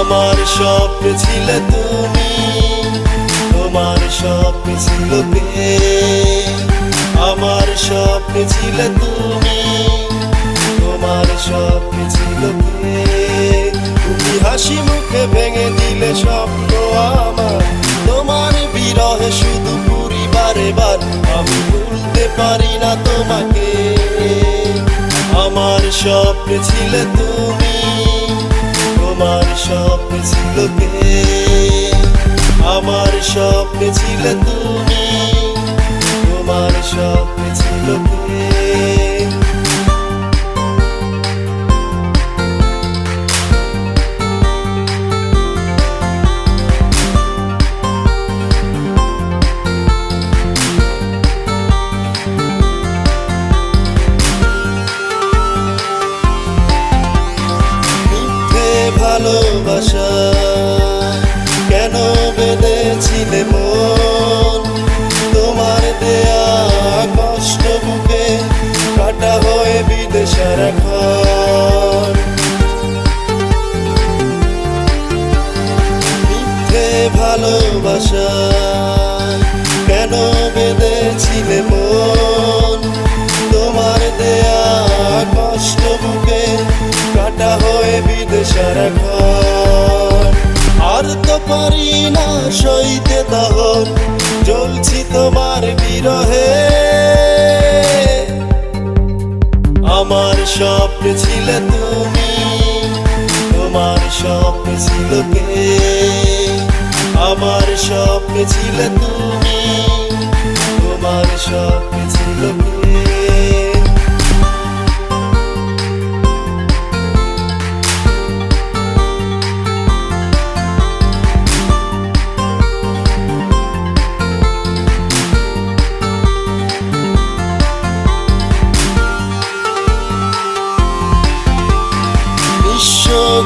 আমার স্বপ্নে ছিলে তুমি, তোমার স্বপ্নে ছিল কে? আমার স্বপ্নে ছিলে তুমি, তোমার স্বপ্নে ছিল কে? তুমি হাসি মুখে ভেঙে দিলে স্বপ্ন আমার, তোমার বিরহে শুধু পুরি বারে বার। আমি ভুলতে পারি না তোমাকে। আমার স্বপ্নে ছিলে তুমি, তোমার স্বপ্নে ছিল কে? আমার স্বপ্নে ছিলে তুমি, তোমার স্বপ্নে ছিল কে? ভালোবাসা কেন বেঁধেছিলে মন? তোমার দেয়া কষ্ট বুকে কাটা হয়ে বিদেশের এখন। মিথ্যে ভালোবাসা কেন বেঁধেছিলে মন? তোমার দেয়া কষ্ট বুকে কাটা হয়ে বিদেশের এখন। আর তো পারি না সইতে দহন, জ্বলছি তোমার বিরহে। আমার স্বপ্নে ছিলে তুমি, তোমার স্বপ্নে ছিল কে? আমার স্বপ্নে ছিলে তুমি, তোমার স্বপ্নে ছিল কে?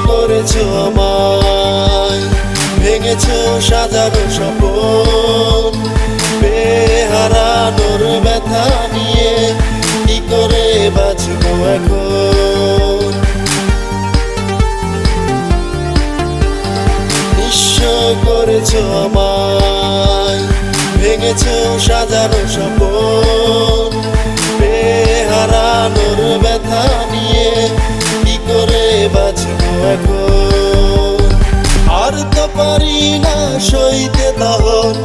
করেছো আমায়, ভেঙেছো সাজানো স্বপ্ন। বেহারানোর ব্যথা নিয়ে কি করে বাঁচবো এখন? নিঃস্ব করেছো আমায়, ভেঙেছো সাজানো স্বপ্ন। বেহারানোর ব্যথা নিয়ে কি করে বাঁচবো এখন? আর তো পারি না সইতে দহন,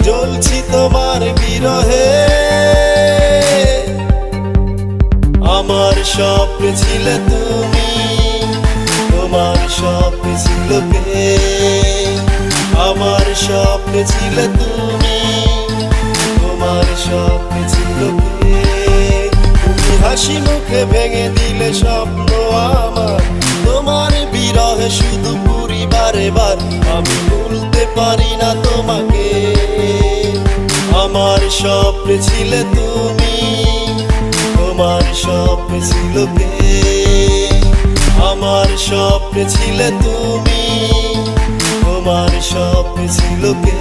জ্বলছি তোমার বিরহে। আমার স্বপ্নে ছিলে তুমি, তোমার স্বপ্নে ছিল কে? আমার স্বপ্নে ছিলে তুমি, তোমার স্বপ্নে ছিল কে? তুমি হাসি মুখে ভেঙে দিলে স্বপ্ন আমার, তোমার বিরহে শুধু পুরি বারে বার। আমি ভুলতে পারি না তোমাকে। আমার স্বপ্নে ছিলে তুমি, তোমার স্বপ্নে ছিল কে? আমার স্বপ্নে ছিলে তুমি, তোমার স্বপ্নে ছিল কে?